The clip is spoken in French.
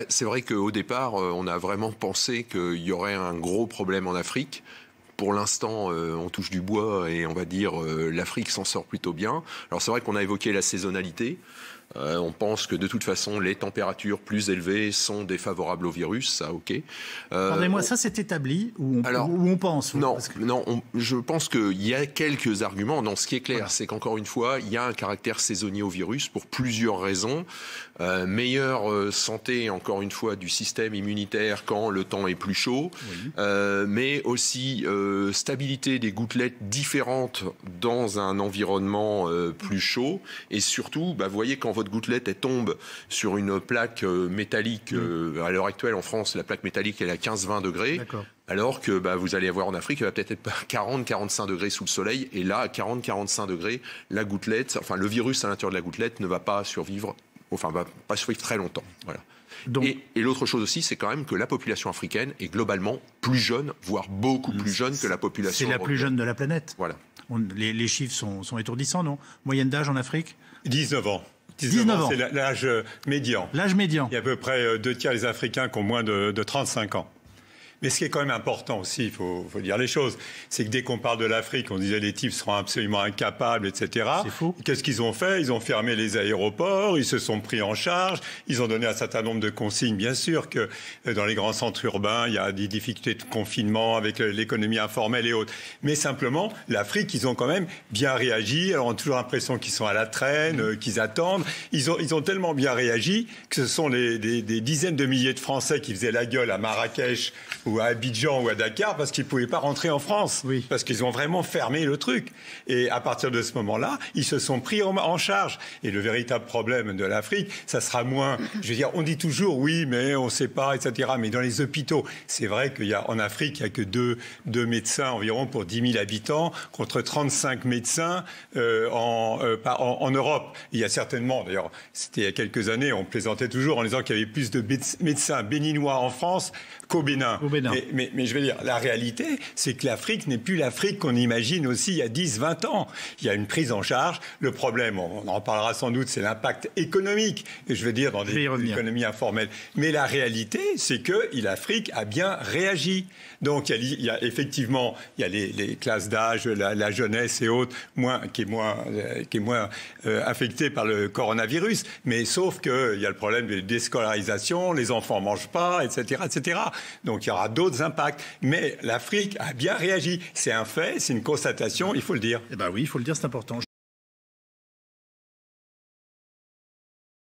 C'est vrai qu'au départ, on a vraiment pensé qu'il y aurait un gros problème en Afrique. Pour l'instant, on touche du bois et on va dire l'Afrique s'en sort plutôt bien. Alors c'est vrai qu'on a évoqué la saisonnalité. On pense que de toute façon, les températures plus élevées sont défavorables au virus, ça, ok. Attendez-moi, ça c'est établi ou on pense? Non, je pense qu'il y a quelques arguments. Non, ce qui est clair, c'est qu'encore une fois, il y a un caractère saisonnier au virus pour plusieurs raisons. Meilleure santé, encore une fois, du système immunitaire quand le temps est plus chaud, mais aussi stabilité des gouttelettes différentes dans un environnement plus chaud. Et surtout, vous voyez, quand votre gouttelette elle tombe sur une plaque métallique, à l'heure actuelle en France, la plaque métallique elle est à 15-20 degrés. Alors que vous allez avoir en Afrique, elle va peut-être être 40-45 degrés sous le soleil. Et là, à 40-45 degrés, la gouttelette, enfin le virus à l'intérieur de la gouttelette ne va pas survivre, va pas survivre très longtemps. Voilà. Donc... Et l'autre chose aussi, c'est quand même que la population africaine est globalement plus jeune, voire beaucoup plus jeune que la population européenne. C'est la plus jeune de la planète. Voilà. Les chiffres sont étourdissants, non? Moyenne d'âge en Afrique? 19 ans. 19 ans. C'est l'âge médian. L'âge médian. Il y a à peu près 2 tiers des Africains qui ont moins de 35 ans. Mais ce qui est quand même important aussi, il faut dire les choses, c'est que dès qu'on parle de l'Afrique, on disait les types seront absolument incapables, etc. C'est faux. Qu'est-ce qu'ils ont fait? Ils ont fermé les aéroports, ils se sont pris en charge, ils ont donné un certain nombre de consignes. Bien sûr que dans les grands centres urbains, il y a des difficultés de confinement avec l'économie informelle et autres. Mais simplement, l'Afrique, ils ont quand même bien réagi. Alors, on a toujours l'impression qu'ils sont à la traîne, qu'ils attendent. Ils ont tellement bien réagi que ce sont des dizaines de milliers de Français qui faisaient la gueule à Marrakech ou à Abidjan ou à Dakar parce qu'ils ne pouvaient pas rentrer en France, parce qu'ils ont vraiment fermé le truc. Et à partir de ce moment-là, ils se sont pris en charge. Et le véritable problème de l'Afrique, ça sera moins... Je veux dire, on dit toujours, oui, mais on ne sait pas, etc. Mais dans les hôpitaux, c'est vrai qu'en Afrique, il n'y a que deux médecins environ pour 10 000 habitants, contre 35 médecins en Europe. Il y a certainement, d'ailleurs, c'était il y a quelques années, on plaisantait toujours en disant qu'il y avait plus de médecins béninois en France qu'au Bénin. Mais je veux dire, la réalité, c'est que l'Afrique n'est plus l'Afrique qu'on imagine aussi il y a 10-20 ans. Il y a une prise en charge. Le problème, on en parlera sans doute, c'est l'impact économique, et je veux dire, dans des économies informelles. Mais la réalité, c'est que l'Afrique a bien réagi. Donc, il y a effectivement, il y a les classes d'âge, la jeunesse et autres, qui est moins affectée par le coronavirus. Mais sauf qu'il y a le problème de déscolarisation, les enfants ne mangent pas, etc., etc. Donc, il y aura d'autres impacts. Mais l'Afrique a bien réagi. C'est un fait, c'est une constatation, il faut le dire. Eh bien oui, il faut le dire, c'est important.